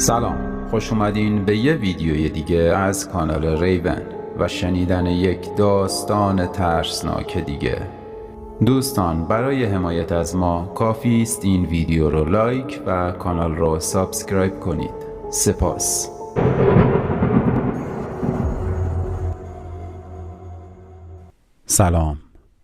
سلام، خوش اومدین به یه ویدیوی دیگه از کانال ریون و شنیدن یک داستان ترسناک دیگه. دوستان، برای حمایت از ما کافی است این ویدیو رو لایک و کانال رو سابسکرایب کنید. سپاس. سلام،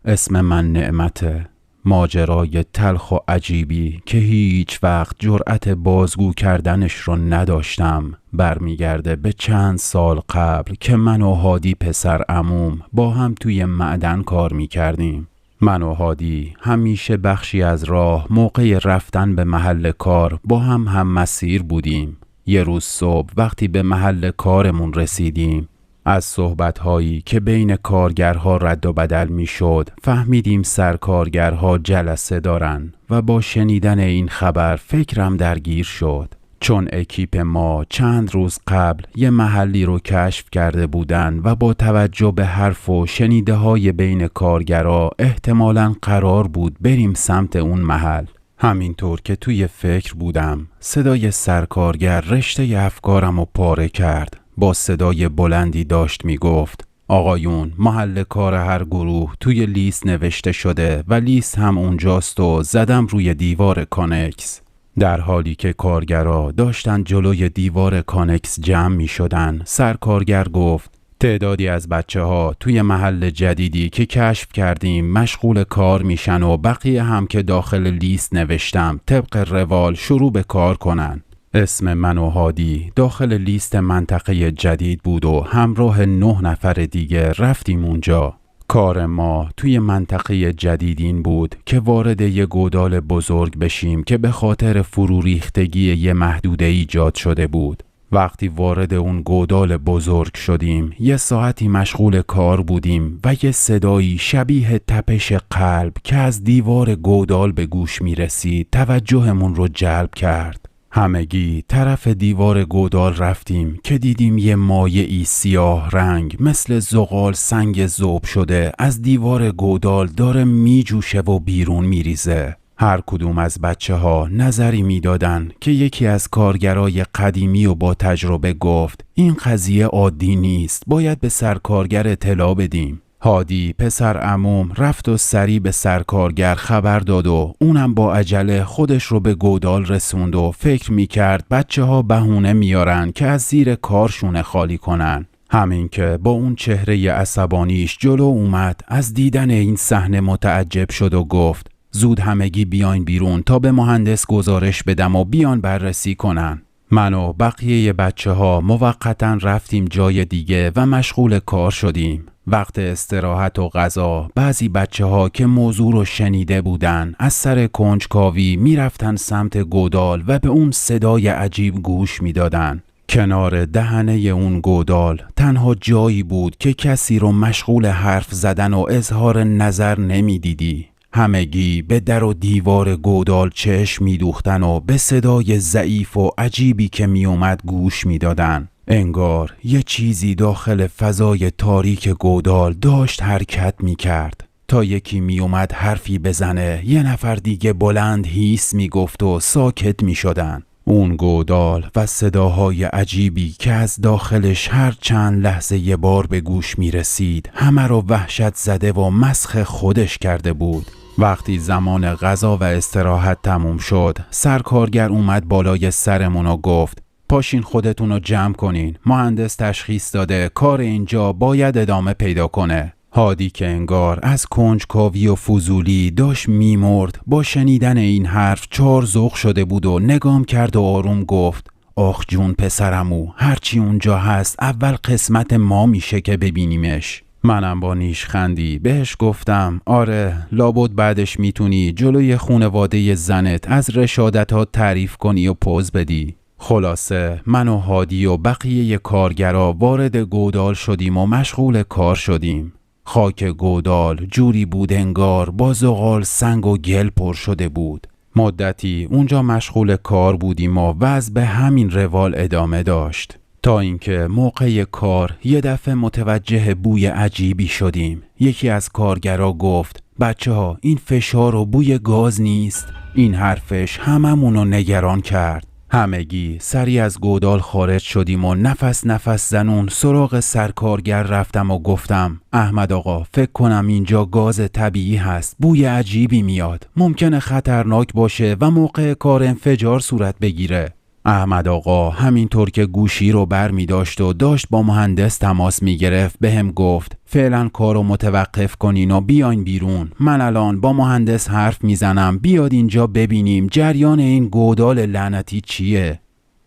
اسم من نعمته. ماجرای تلخ و عجیبی که هیچ وقت جرأت بازگو کردنش رو نداشتم برمیگرده به چند سال قبل که من و هادی پسر عموم با هم توی معدن کار میکردیم. من و هادی همیشه بخشی از راه موقع رفتن به محل کار با هم مسیر بودیم. یه روز صبح وقتی به محل کارمون رسیدیم، از صحبت‌هایی که بین کارگرها رد و بدل می‌شد فهمیدیم سرکارگرها جلسه دارن و با شنیدن این خبر فکرم درگیر شد، چون اکیپ ما چند روز قبل یه محلی رو کشف کرده بودن و با توجه به حرف و شنیده‌های بین کارگرها احتمالاً قرار بود بریم سمت اون محل. همینطور که توی فکر بودم صدای سرکارگر رشته افکارم رو پاره کرد. با صدای بلندی داشت می گفت: آقایون، محل کار هر گروه توی لیست نوشته شده و لیست هم اونجاست و زدم روی دیوار کانکس. در حالی که کارگرها داشتن جلوی دیوار کانکس جمع می شدن، سرکارگر گفت: تعدادی از بچه ها توی محل جدیدی که کشف کردیم مشغول کار میشن و بقیه هم که داخل لیست نوشتم طبق روال شروع به کار کنن. اسم من و هادی داخل لیست منطقه جدید بود و همراه 9 نفر دیگه رفتیم اونجا. کار ما توی منطقه جدید این بود که وارد یه گودال بزرگ بشیم که به خاطر فرو ریختگی یه محدوده ایجاد شده بود. وقتی وارد اون گودال بزرگ شدیم، یه ساعتی مشغول کار بودیم و یه صدایی شبیه تپش قلب که از دیوار گودال به گوش می رسید توجهمون رو جلب کرد. همگی طرف دیوار گودال رفتیم که دیدیم یه مایعی سیاه رنگ مثل زغال سنگ ذوب شده از دیوار گودال داره می جوشه و بیرون می ریزه. هر کدوم از بچه ها نظری می دادن که یکی از کارگرای قدیمی و با تجربه گفت: این قضیه عادی نیست، باید به سرکارگر اطلاع بدیم. هادی پسر عموم رفت و سریع به سرکارگر خبر داد و اونم با عجله خودش رو به گودال رسوند و فکر می کرد بچه ها بهونه میارن که از زیر کارشونه خالی کنن. همین که با اون چهره عصبانیش جلو اومد، از دیدن این صحنه متعجب شد و گفت: زود همگی بیاین بیرون تا به مهندس گزارش بدم و بیان بررسی کنن. من و بقیه بچه ها موقتاً رفتیم جای دیگه و مشغول کار شدیم. وقت استراحت و غذا بعضی بچه ها که موضوع رو شنیده بودن از سر کنجکاوی می رفتن سمت گودال و به اون صدای عجیب گوش می دادن. کنار دهنه اون گودال تنها جایی بود که کسی رو مشغول حرف زدن و اظهار نظر نمی دیدی. همگی به در و دیوار گودال چشم می دوختن و به صدای ضعیف و عجیبی که می اومد گوش می دادن. انگار یه چیزی داخل فضای تاریک گودال داشت حرکت می کرد. تا یکی می اومد حرفی بزنه، یه نفر دیگه بلند هیس می گفت و ساکت می شدن. اون گودال و صداهای عجیبی که از داخلش هر چند لحظه یه بار به گوش می رسید همه رو وحشت زده و مسخ خودش کرده بود. وقتی زمان غذا و استراحت تموم شد، سرکارگر اومد بالای سرمون و گفت: پاشین خودتون رو جمع کنین، مهندس تشخیص داده کار اینجا باید ادامه پیدا کنه. هادی که انگار از کنجکاوی و فضولی داشت میمرد، با شنیدن این حرف چارزوق شده بود و نگام کرد و آروم گفت: آخ جون پسرمو، هرچی اونجا هست اول قسمت ما میشه که ببینیمش. منم با نیشخندی بهش گفتم: آره، لابد بعدش میتونی جلوی خونواده زنت از رشادتات تعریف کنی و پوز بدی. خلاصه من و هادی و بقیه کارگرا وارد گودال شدیم و مشغول کار شدیم. خاک گودال جوری بود انگار با زغال سنگ و گل پر شده بود. مدتی اونجا مشغول کار بودیم و وضع به همین روال ادامه داشت، تا اینکه موقع کار یه دفعه متوجه بوی عجیبی شدیم. یکی از کارگرا گفت: بچه ها، این فشار و بوی گاز نیست؟ این حرفش هممونو نگران کرد. همگی سری از گودال خارج شدیم و نفس نفس زنون سراغ سرکارگر رفتم و گفتم احمد آقا فکر کنم اینجا گاز طبیعی هست، بوی عجیبی میاد، ممکنه خطرناک باشه و موقع کار انفجار صورت بگیره. احمد آقا همینطور که گوشی رو بر می داشت و داشت با مهندس تماس می گرفت بهم گفت فعلا کارو متوقف کنین و بیاین بیرون، من الان با مهندس حرف می زنم بیاد اینجا ببینیم جریان این گودال لعنتی چیه.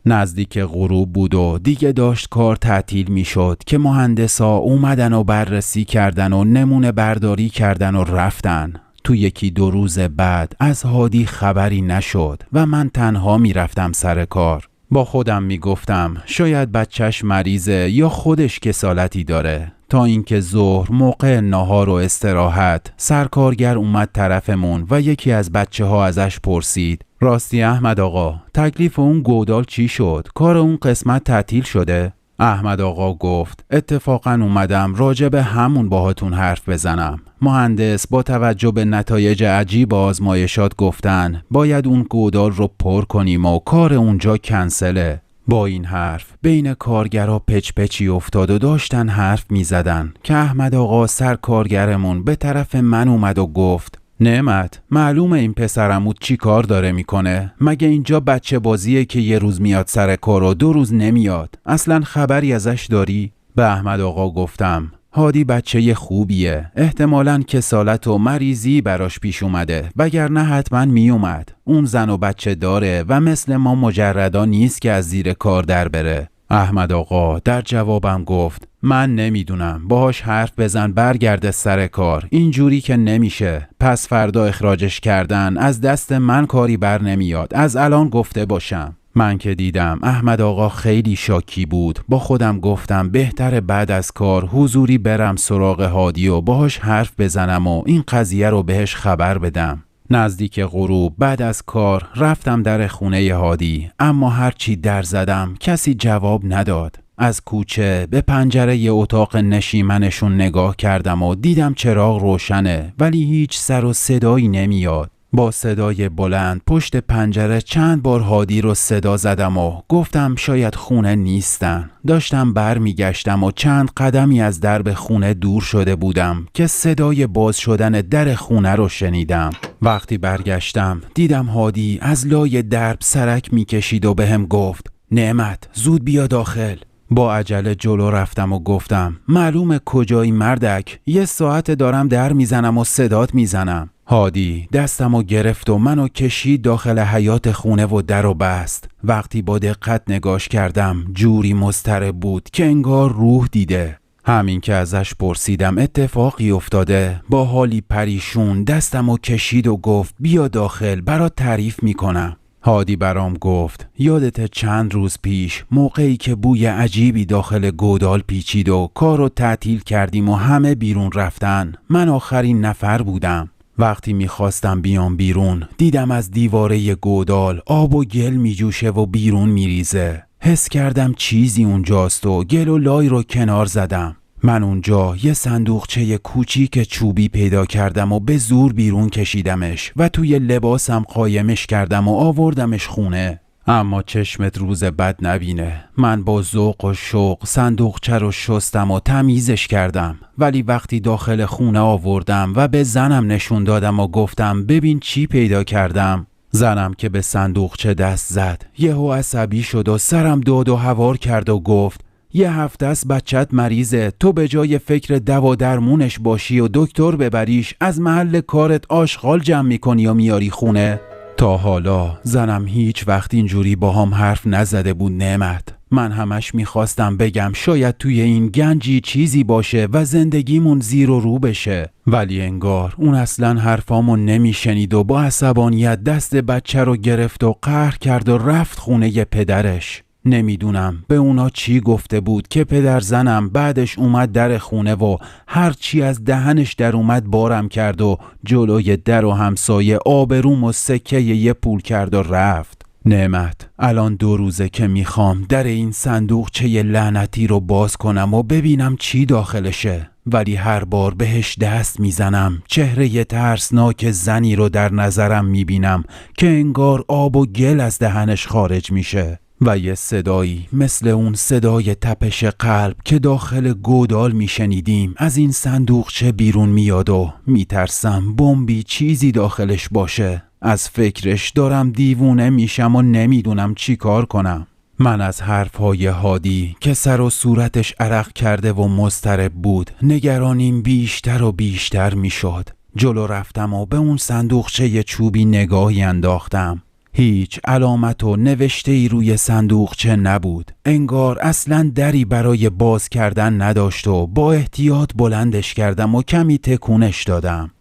نزدیک غروب بود و دیگه داشت کار تعطیل می شد که مهندسا اومدن و بررسی کردن و نمونه برداری کردن و رفتن. تو 1-2 روز بعد از هادی خبری نشد و من تنها می رفتم سر کار. با خودم می گفتم شاید بچهش مریضه یا خودش کسالتی داره. تا اینکه ظهر موقع ناهار و استراحت سرکارگر اومد طرفمون و یکی از بچه ها ازش پرسید راستی احمد آقا تکلیف اون گودال چی شد؟ کار اون قسمت تعطیل شده؟ احمد آقا گفت اتفاقا اومدم راجع به همون باهاتون حرف بزنم. مهندس با توجه به نتایج عجیب آزمایشات گفتن باید اون گودال رو پر کنیم و کار اونجا کنسله. با این حرف بین کارگرها پچی افتاد و داشتن حرف می زدن که احمد آقا سرکارگرمون به طرف من اومد و گفت نعمت معلومه این پسرموت چی کار داره میکنه؟ مگه اینجا بچه بازیه که یه روز میاد سر کار و 2 روز نمیاد؟ اصلا خبری ازش داری؟ به احمد آقا گفتم هادی بچه خوبیه، احتمالاً کسالت و مریضی براش پیش اومده وگرنه حتما میومد. اون زن و بچه داره و مثل ما مجردا نیست که از زیر کار در بره. احمد آقا در جوابم گفت من نمیدونم، باهاش حرف بزن برگرده سر کار، اینجوری که نمیشه، پس فردا اخراجش کردن از دست من کاری بر نمیاد، از الان گفته باشم. من که دیدم احمد آقا خیلی شاکی بود، با خودم گفتم بهتره بعد از کار حضوری برم سراغ هادی و باهاش حرف بزنم و این قضیه رو بهش خبر بدم. نزدیک غروب بعد از کار رفتم در خونه هادی، اما هرچی در زدم کسی جواب نداد. از کوچه به پنجره اتاق نشیمنشون نگاه کردم و دیدم چراغ روشنه ولی هیچ سر و صدایی نمیاد. با صدای بلند پشت پنجره چند بار هادی رو صدا زدم و گفتم شاید خونه نیستن. داشتم برمیگشتم و چند قدمی از درب خونه دور شده بودم که صدای باز شدن در خونه رو شنیدم. وقتی برگشتم دیدم هادی از لای درب سرک میکشید و بهم گفت نعمت زود بیا داخل. با عجله جلو رفتم و گفتم معلومه کجایی مردک، 1 ساعت دارم در میزنم و صدات میزنم. هادی دستمو گرفت و منو کشید داخل حیاط خونه و درو بست. وقتی با دقت نگاش کردم جوری مضطرب بود که انگار روح دیده. همین که ازش پرسیدم اتفاقی افتاده، با حالی پریشون دستمو کشید و گفت بیا داخل برات تعریف میکنم. هادی برام گفت یادت چند روز پیش موقعی که بوی عجیبی داخل گودال پیچید و کارو تعطیل کردیم و همه بیرون رفتن، من آخرین نفر بودم. وقتی میخواستم بیام بیرون دیدم از دیواره گودال آب و گل میجوشه و بیرون میریزه. حس کردم چیزی اونجاست و گل و لای رو کنار زدم. من اونجا یه صندوقچه کوچیک چوبی پیدا کردم و به زور بیرون کشیدمش و توی لباسم قایمش کردم و آوردمش خونه. اما چشمت روز بد نبینه، من با ذوق و شوق صندوقچه رو شستم و تمیزش کردم، ولی وقتی داخل خونه آوردم و به زنم نشون دادم و گفتم ببین چی پیدا کردم، زنم که به صندوقچه دست زد یهو عصبی شد و سرم داد و هوار کرد و گفت 1 هفته است بچت مریضه، تو به جای فکر دوا درمونش باشی و دکتر ببریش از محل کارت آشغال جمع میکنی و میاری خونه. تا حالا زنم هیچ وقت اینجوری با هم حرف نزده بود نعمت. من همش میخواستم بگم شاید توی این گنجی چیزی باشه و زندگیمون زیر و رو بشه، ولی انگار اون اصلا حرفامو نمیشنید و با عصبانیت دست بچه رو گرفت و قهر کرد و رفت خونه پدرش. نمیدونم به اونا چی گفته بود که پدر زنم بعدش اومد در خونه و هر چی از دهنش در اومد بارم کرد و جلوی در و همسایه آبروم و سکه یه پول کرد و رفت. نعمت الان 2 روزه که میخوام در این صندوقچه لعنتی رو باز کنم و ببینم چی داخلشه، ولی هر بار بهش دست میزنم چهره ترسناک زنی رو در نظرم میبینم که انگار آب و گل از دهنش خارج میشه و یه صدایی مثل اون صدای تپش قلب که داخل گودال میشنیدیم از این صندوقچه بیرون میاد و میترسم بمبی چیزی داخلش باشه. از فکرش دارم دیوونه میشم و نمیدونم چی کار کنم. من از حرفهای هادی که سر و صورتش عرق کرده و مضطرب بود نگرانیم بیشتر و بیشتر میشد. جلو رفتم و به اون صندوقچه چوبی نگاهی انداختم. هیچ علامت و نوشته‌ای روی صندوقچه نبود. انگار اصلاً دری برای باز کردن نداشت و با احتیاط بلندش کردم و کمی تکونش دادم.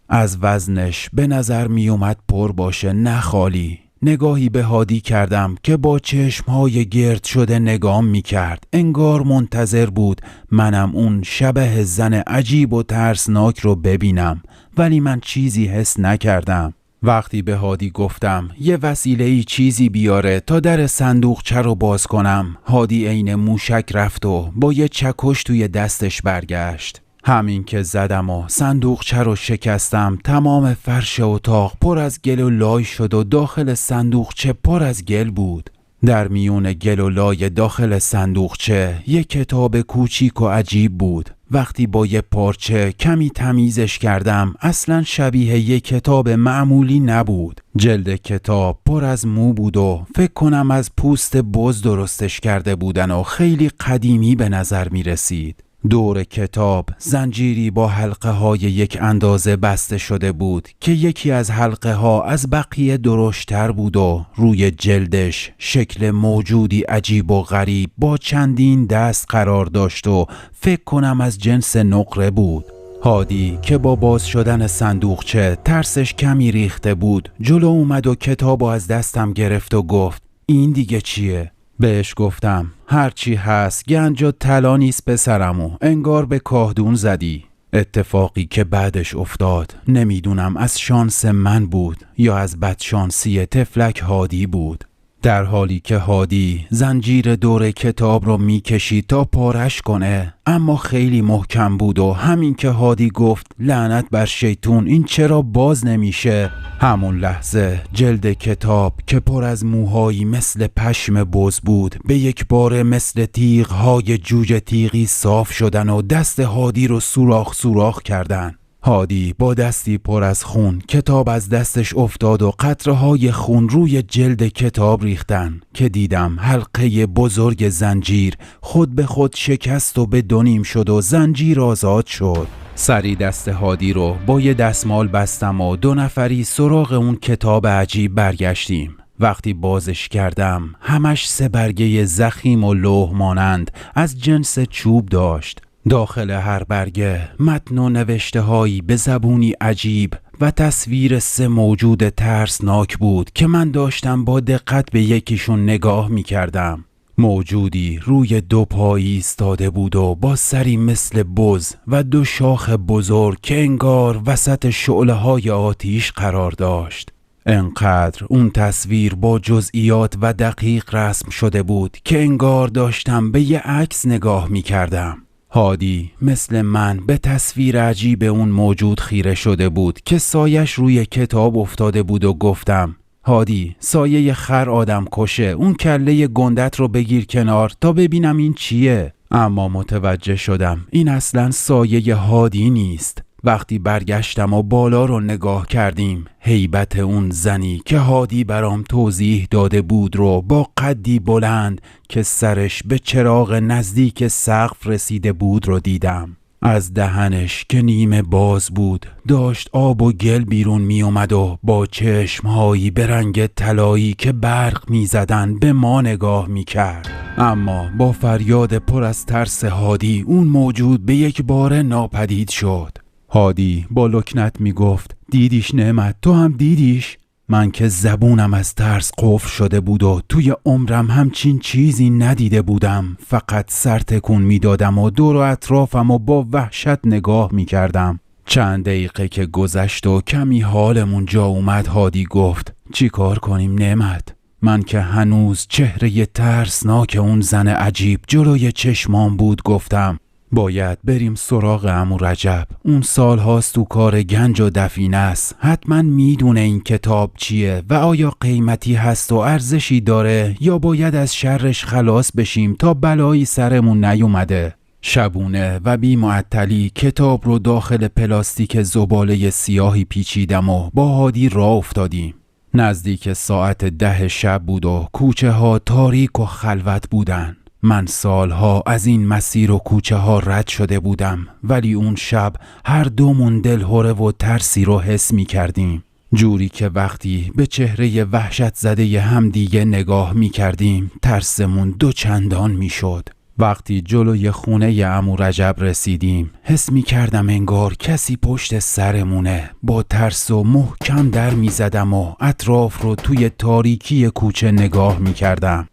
از وزنش به نظر می اومد پر باشه، نه خالی. نگاهی به هادی کردم که با چشمهای گرد شده نگام می کرد. انگار منتظر بود منم اون شبح زن عجیب و ترسناک رو ببینم، ولی من چیزی حس نکردم. وقتی به هادی گفتم یه وسیله‌ای چیزی بیاره تا در صندوقچه رو باز کنم، هادی عین موشک رفت و با یه چکش توی دستش برگشت. همین که زدم و صندوقچه رو شکستم، تمام فرش اتاق پر از گل و لای شد و داخل صندوقچه پر از گل بود. در میون گل و لای داخل صندوقچه یک کتاب کوچیک و عجیب بود. وقتی با یه پارچه کمی تمیزش کردم اصلاً شبیه یک کتاب معمولی نبود. جلد کتاب پر از مو بود و فکر کنم از پوست بز درستش کرده بودن و خیلی قدیمی به نظر می رسید. دور کتاب زنجیری با حلقه های یک اندازه بسته شده بود که یکی از حلقه ها از بقیه درشتر بود و روی جلدش شکل موجودی عجیب و غریب با چندین دست قرار داشت و فکر کنم از جنس نقره بود. هادی که با باز شدن صندوقچه ترسش کمی ریخته بود جلو اومد و کتابو از دستم گرفت و گفت این دیگه چیه؟ بهش گفتم هرچی هست گنج و طلا نیست پسرمو، انگار به کاهدون زدی. اتفاقی که بعدش افتاد نمیدونم از شانس من بود یا از بدشانسی تفلک هادی بود. در حالی که هادی زنجیر دور کتاب رو میکشید تا پارش کنه، اما خیلی محکم بود و همین که هادی گفت لعنت بر شیطون این چرا باز نمیشه، همون لحظه جلد کتاب که پر از موهایی مثل پشم بز بود به یک باره مثل تیغ‌های جوجه تیغی صاف شدن و دست هادی رو سوراخ سوراخ کردن. هادی با دستی پر از خون کتاب از دستش افتاد و قطره‌های خون روی جلد کتاب ریختن که دیدم حلقه بزرگ زنجیر خود به خود شکست و به دو نیم شد و زنجیر آزاد شد. سری دست هادی رو با یه دستمال بستم و 2 نفری سراغ اون کتاب عجیب برگشتیم. وقتی بازش کردم همش 3 برگه ضخیم و لوح مانند از جنس چوب داشت. داخل هر برگه متن و نوشته هایی به زبونی عجیب و تصویر 3 موجود ترسناک بود که من داشتم با دقت به یکیشون نگاه می کردم. موجودی روی 2 پایی ایستاده بود و با سری مثل بز و 2 شاخ بزرگ که انگار وسط شعله های آتیش قرار داشت. انقدر اون تصویر با جزئیات و دقیق رسم شده بود که انگار داشتم به یه عکس نگاه می کردم. هادی مثل من به تصویر عجیب اون موجود خیره شده بود که سایش روی کتاب افتاده بود و گفتم هادی سایه خر آدم کشه، اون کله گندت رو بگیر کنار تا ببینم این چیه. اما متوجه شدم این اصلاً سایه هادی نیست. وقتی برگشتم و بالا رو نگاه کردیم، هیبت اون زنی که هادی برام توضیح داده بود رو با قدی بلند که سرش به چراغ نزدیک سقف رسیده بود رو دیدم. از دهنش که نیمه باز بود داشت آب و گل بیرون می اومد و با چشمهایی به رنگ طلایی که برق می زدن به ما نگاه می کرد. اما با فریاد پر از ترس هادی اون موجود به یک باره ناپدید شد. هادی با لکنت می گفت دیدیش نعمت، تو هم دیدیش؟ من که زبونم از ترس قفل شده بود و توی عمرم همچین چیزی ندیده بودم. فقط سر تکون می دادم و دور و اطرافم و با وحشت نگاه می کردم. چند دقیقه که گذشت و کمی حالمون جا اومد هادی گفت چی کار کنیم نعمت؟ من که هنوز چهره ترسناک اون زن عجیب جلوی چشمام بود گفتم باید بریم سراغ عمو رجب. اون سال هاست تو کار گنج و دفینه است. حتما میدونه این کتاب چیه و آیا قیمتی هست و ارزشی داره یا باید از شرش خلاص بشیم تا بلایی سرمون نیومده. شبونه و بی معطلی کتاب رو داخل پلاستیک زباله سیاهی پیچیدم و با هادی راه افتادیم. نزدیک ساعت 10 شب بود و کوچه ها تاریک و خلوت بودن. من سالها از این مسیر و کوچه ها رد شده بودم، ولی اون شب هر دومون دلهره و ترسی رو حس می کردیم. جوری که وقتی به چهره وحشت زده همدیگه نگاه می کردیم ترسمون دوچندان می شد. وقتی جلوی خونه عمو رجب رسیدیم حس می کردم انگار کسی پشت سرمونه. با ترس و محکم در می زدم و اطراف رو توی تاریکی کوچه نگاه می کردم.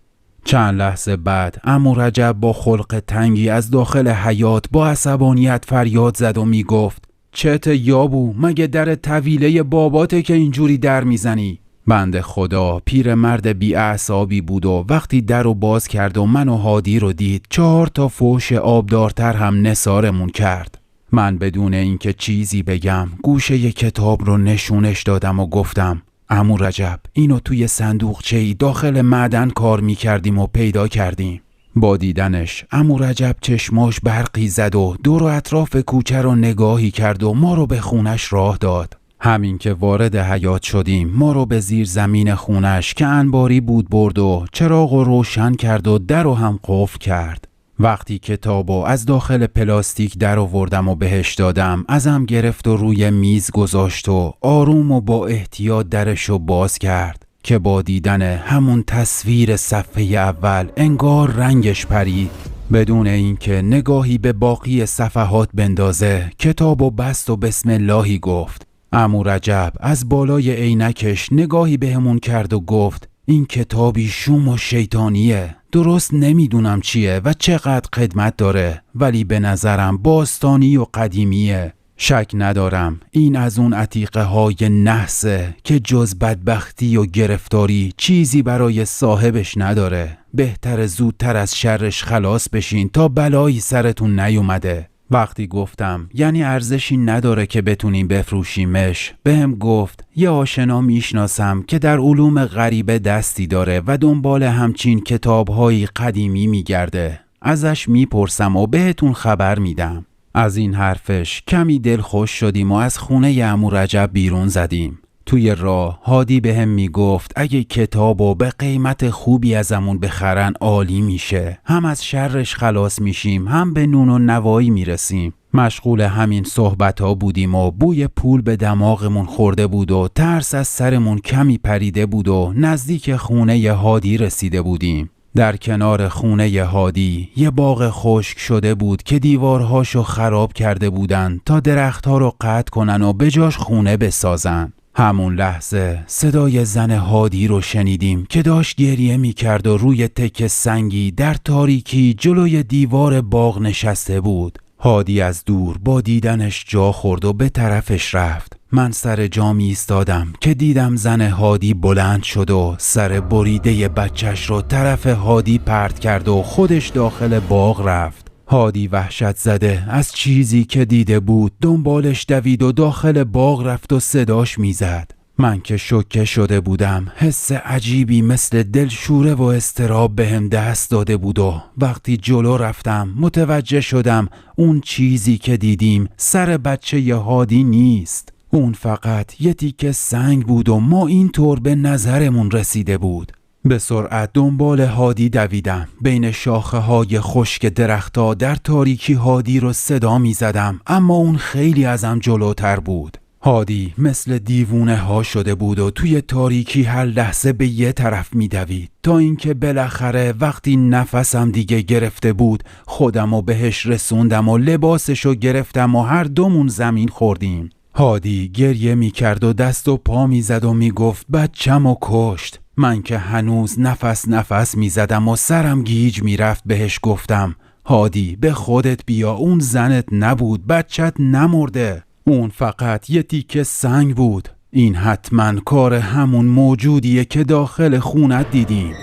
چند لحظه بعد عمو رجب با خلق تنگی از داخل حیاط با عصبانیت فریاد زد و می گفت چته یابو، مگه در طویله باباته که اینجوری در میزنی؟ بنده خدا پیرمرد بی اعصابی بود و وقتی در رو باز کرد و من و هادی رو دید 4 تا فحش آبدارتر هم نثارمون کرد. من بدون اینکه چیزی بگم گوشه کتاب رو نشونش دادم و گفتم عمو رجب اینو توی صندوقچه‌ای داخل معدن کار می‌کردیم و پیدا کردیم. با دیدنش عمو رجب چشماش برقی زد و دور و اطراف کوچه رو نگاهی کرد و ما رو به خونش راه داد. همین که وارد حیاط شدیم ما رو به زیر زمین خونش که انباری بود برد و چراغ رو روشن کرد و در رو هم قفل کرد. وقتی کتابو از داخل پلاستیک در آوردم و بهش دادم ازم گرفت و روی میز گذاشت و آروم و با احتیاط درشو باز کرد که با دیدن همون تصویر صفحه اول انگار رنگش پرید. بدون اینکه نگاهی به باقی صفحات بندازه کتابو بست و بسم اللهی گفت. عمو رجب از بالای عینکش نگاهی بهمون کرد و گفت این کتابی شوم و شیطانیه. درست نمیدونم چیه و چقدر قدمت داره، ولی به نظرم باستانی و قدیمیه. شک ندارم این از اون عتیقه های نحسه که جز بدبختی و گرفتاری چیزی برای صاحبش نداره. بهتر زودتر از شرش خلاص بشین تا بلایی سرتون نیومده. وقتی گفتم یعنی ارزشی نداره که بتونیم بفروشیمش، بهم گفت یه آشنا میشناسم که در علوم غریبه دستی داره و دنبال همچین کتاب‌های قدیمی میگرده. ازش میپرسم و بهتون خبر میدم. از این حرفش کمی دلخوش شدیم و از خونه عمو رجب بیرون زدیم. توی راه هادی بهم میگفت اگه کتابو به قیمت خوبی ازمون بخرن عالی میشه. هم از شرش خلاص میشیم هم به نون و نوایی میرسیم. مشغول همین صحبت‌ها بودیم و بوی پول به دماغمون خورده بود و ترس از سرمون کمی پریده بود و نزدیک خونه هادی رسیده بودیم. در کنار خونه هادی یه باغ خشک شده بود که دیوارهاشو خراب کرده بودن تا درختها رو قطع کنن و به جاش خونه بسازن. همون لحظه صدای زن هادی رو شنیدیم که داشت گریه میکرد و روی تکه سنگی در تاریکی جلوی دیوار باغ نشسته بود. هادی از دور با دیدنش جا خورد و به طرفش رفت. من سر جام ایستادم که دیدم زن هادی بلند شد و سر بریده بچهش رو طرف هادی پرت کرد و خودش داخل باغ رفت. هادی وحشت زده از چیزی که دیده بود دنبالش دوید و داخل باغ رفت و صداش میزد. من که شوکه شده بودم حس عجیبی مثل دلشوره و اضطراب بهم دست داده بود و وقتی جلو رفتم متوجه شدم اون چیزی که دیدیم سر بچه هادی نیست. اون فقط یه تیکه سنگ بود و ما اینطور به نظرمون رسیده بود. به سرعت دنبال هادی دویدم. بین شاخه های خشک درخت‌ها در تاریکی هادی رو صدا می زدم، اما اون خیلی ازم جلوتر بود. هادی مثل دیوونه ها شده بود و توی تاریکی هر لحظه به یه طرف می دوید تا اینکه بالاخره وقتی نفسم دیگه گرفته بود خودمو بهش رسوندم و لباسشو گرفتم و هر دومون زمین خوردیم. هادی گریه می کرد و دست و پا می زد و می گفت بچه‌مو کشت. من که هنوز نفس می زدم و سرم گیج می رفت بهش گفتم هادی به خودت بیا، اون زنت نبود، بچت نمرده، اون فقط یه تیکه سنگ بود. این حتما کار همون موجودیه که داخل خونت دیدیم.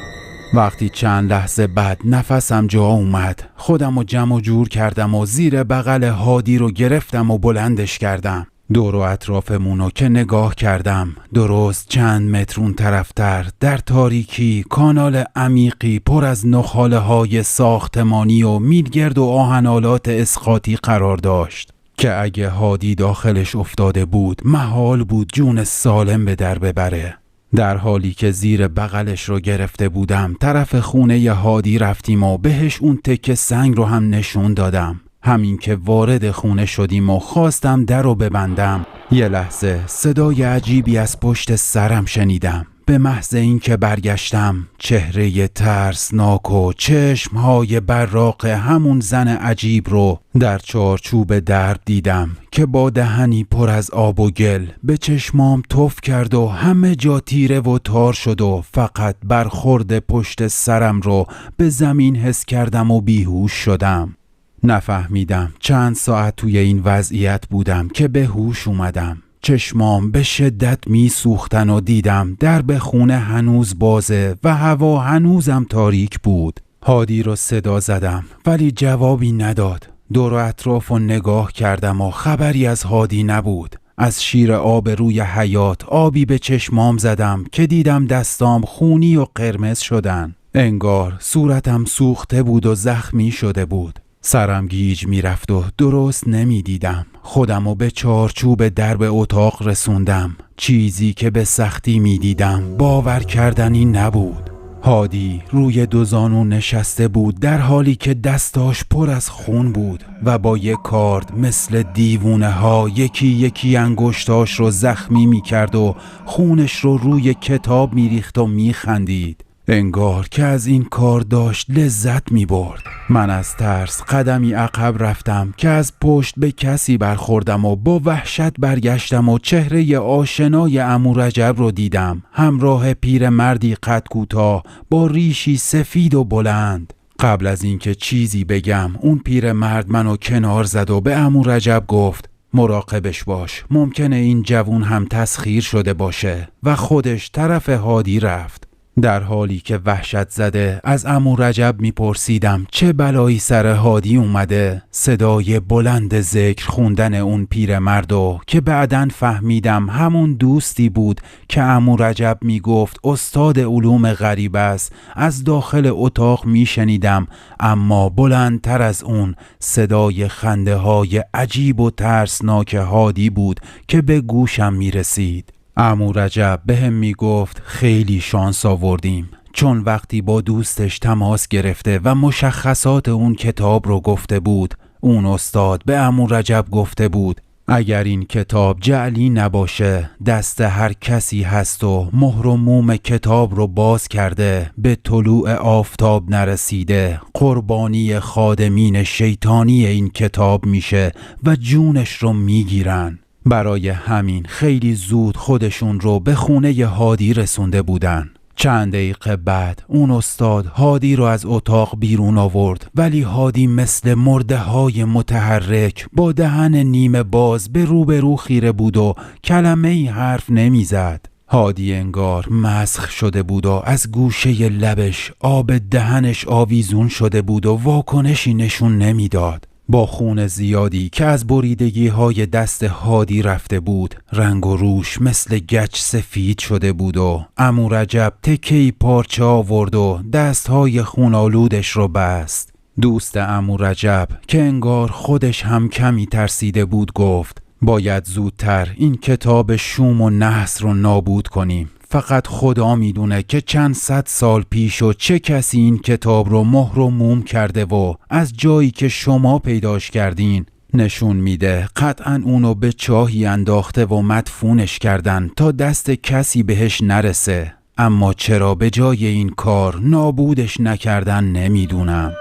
وقتی چند لحظه بعد نفسم جا اومد، خودم رو جمع و جور کردم و زیر بغل هادی رو گرفتم و بلندش کردم. دور و اطرافمونو که نگاه کردم، درست چند متر اون طرفتر در تاریکی کانال عمیقی پر از نخاله های ساختمانی و میلگرد و آهنالات اسقاطی قرار داشت که اگه هادی داخلش افتاده بود محال بود جون سالم به در ببره. در حالی که زیر بغلش رو گرفته بودم طرف خونه ی هادی رفتیم و بهش اون تکه سنگ رو هم نشون دادم. همین که وارد خونه شدیم و خواستم در رو ببندم، یه لحظه صدای عجیبی از پشت سرم شنیدم. به محض این که برگشتم، چهره ترسناک و چشمهای براق همون زن عجیب رو در چارچوب درب دیدم که با دهنی پر از آب و گل به چشمام تف کرد و همه جا تیره و تار شد و فقط برخورد پشت سرم رو به زمین حس کردم و بیهوش شدم. نفهمیدم چند ساعت توی این وضعیت بودم که به هوش اومدم. چشمام به شدت می سوختن و دیدم درب خونه هنوز بازه و هوا هنوزم تاریک بود. هادی رو صدا زدم ولی جوابی نداد. دور و اطراف رو نگاه کردم و خبری از هادی نبود. از شیر آب روی حیاط آبی به چشمام زدم که دیدم دستام خونی و قرمز شدن. انگار صورتم سوخته بود و زخمی شده بود. سرم گیج می رفت و درست نمی دیدم. خودمو به چارچوب درب اتاق رسوندم. چیزی که به سختی می دیدم باور کردنی نبود. هادی روی دو زانو نشسته بود در حالی که دستاش پر از خون بود و با یک کارد مثل دیوونه ها یکی یکی انگشتاش رو زخمی می کرد و خونش رو روی کتاب می ریخت و می خندید. انگار که از این کار داشت لذت می برد. من از ترس قدمی عقب رفتم که از پشت به کسی برخوردم و با وحشت برگشتم و چهره آشنای عمو رجب رو دیدم، همراه پیر مردی قد کوتاه با ریشی سفید و بلند. قبل از اینکه چیزی بگم اون پیر مرد منو کنار زد و به عمو رجب گفت مراقبش باش، ممکنه این جوون هم تسخیر شده باشه و خودش طرف هادی رفت. در حالی که وحشت زده از عمو رجب میپرسیدم چه بلایی سر هادی اومده، صدای بلند ذکر خوندن اون پیرمردو که بعداً فهمیدم همون دوستی بود که عمو رجب میگفت استاد علوم غریب است، از داخل اتاق میشنیدم. اما بلندتر از اون صدای خنده های عجیب و ترسناک هادی بود که به گوشم میرسید. عمو رجب بهم میگفت خیلی شانس آوردیم، چون وقتی با دوستش تماس گرفته و مشخصات اون کتاب رو گفته بود، اون استاد به عمو رجب گفته بود اگر این کتاب جعلی نباشه دست هر کسی هست و مهر و موم کتاب رو باز کرده به طلوع آفتاب نرسیده قربانی خادمین شیطانی این کتاب میشه و جونش رو میگیرن. برای همین خیلی زود خودشون رو به خونه ی هادی رسونده بودن. چند دقیقه بعد اون استاد هادی رو از اتاق بیرون آورد، ولی هادی مثل مرده های متحرک با دهن نیمه باز به روبرو خیره بود و کلمه ای حرف نمی زد. هادی انگار مسخ شده بود و از گوشه لبش آب دهنش آویزون شده بود و واکنشی نشون نمیداد. با خون زیادی که از بریدگی های دست هادی رفته بود، رنگ و روش مثل گچ سفید شده بود و عمو رجب تکه‌ای پارچه آورد و دستهای خونالودش رو بست. دوست عمو رجب که انگار خودش هم کمی ترسیده بود گفت باید زودتر این کتاب شوم و نحس رو نابود کنیم. فقط خدا میدونه که چند صد سال پیش و چه کسی این کتاب رو مهر و موم کرده و از جایی که شما پیداش کردین نشون میده قطعاً اونو به چاهی انداخته و مدفونش کردن تا دست کسی بهش نرسه. اما چرا به جای این کار نابودش نکردن نمیدونم.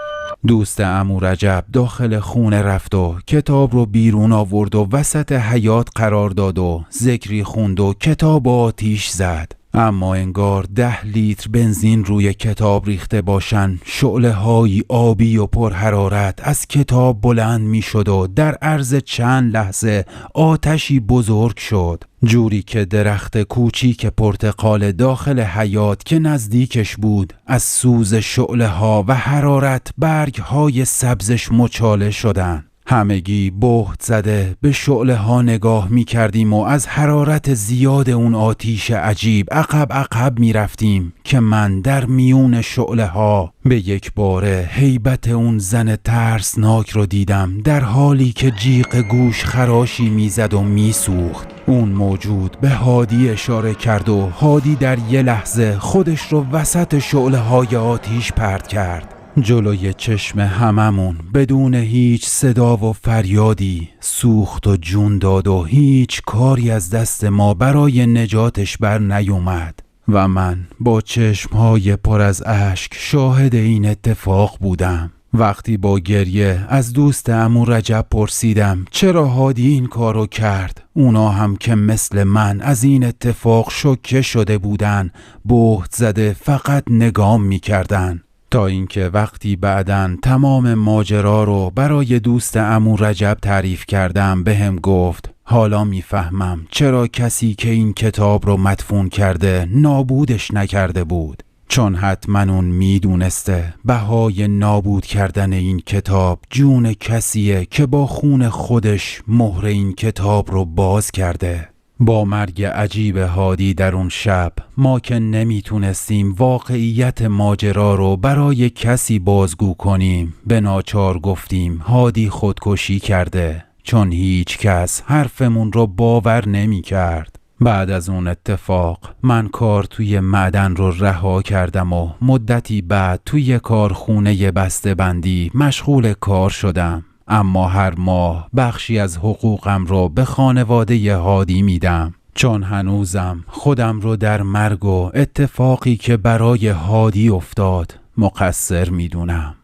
دوست عمو رجب داخل خونه رفت و کتاب رو بیرون آورد و وسط حیاط قرار داد و ذکری خوند و کتاب آتیش زد. اما انگار 10 لیتر بنزین روی کتاب ریخته باشن. شعله‌های آبی و پرحرارت از کتاب بلند می شد و در عرض چند لحظه آتشی بزرگ شد، جوری که درخت کوچیک پرتقال داخل حیاط که نزدیکش بود از سوز شعله‌ها و حرارت برگ‌های سبزش مچاله شدن. همگی بهت زده به شعله‌ها نگاه می کردیم و از حرارت زیاد اون آتیش عجیب عقب می رفتیم که من در میون شعله‌ها به یک باره هیبت اون زن ترسناک رو دیدم، در حالی که جیغ گوش خراشی می زد و می سوخت. اون موجود به هادی اشاره کرد و هادی در یه لحظه خودش رو وسط شعله‌های آتیش پرت کرد. جلوی چشم هممون بدون هیچ صدا و فریادی سوخت و جون داد و هیچ کاری از دست ما برای نجاتش بر نیومد و من با چشمهای پر از اشک شاهد این اتفاق بودم. وقتی با گریه از دوست عمو رجب پرسیدم چرا هادی این کارو کرد، اونا هم که مثل من از این اتفاق شوکه شده بودن بهت زده فقط نگام می‌کردن. تا اینکه وقتی بعداً تمام ماجرا رو برای دوست عمو رجب تعریف کردم بهم گفت حالا میفهمم چرا کسی که این کتاب رو مدفون کرده نابودش نکرده بود، چون حتما اون میدونسته بهای نابود کردن این کتاب جون کسیه که با خون خودش مهر این کتاب رو باز کرده. با مرگ عجیب هادی در اون شب ما که نمیتونستیم واقعیت ماجرا رو برای کسی بازگو کنیم، به ناچار گفتیم هادی خودکشی کرده، چون هیچ کس حرفمون رو باور نمی کرد. بعد از اون اتفاق من کار توی معدن رو رها کردم و مدتی بعد توی کارخونه بسته‌بندی مشغول کار شدم، اما هر ماه بخشی از حقوقم رو به خانواده هادی میدم، چون هنوزم خودم رو در مرگ و اتفاقی که برای هادی افتاد مقصر میدونم.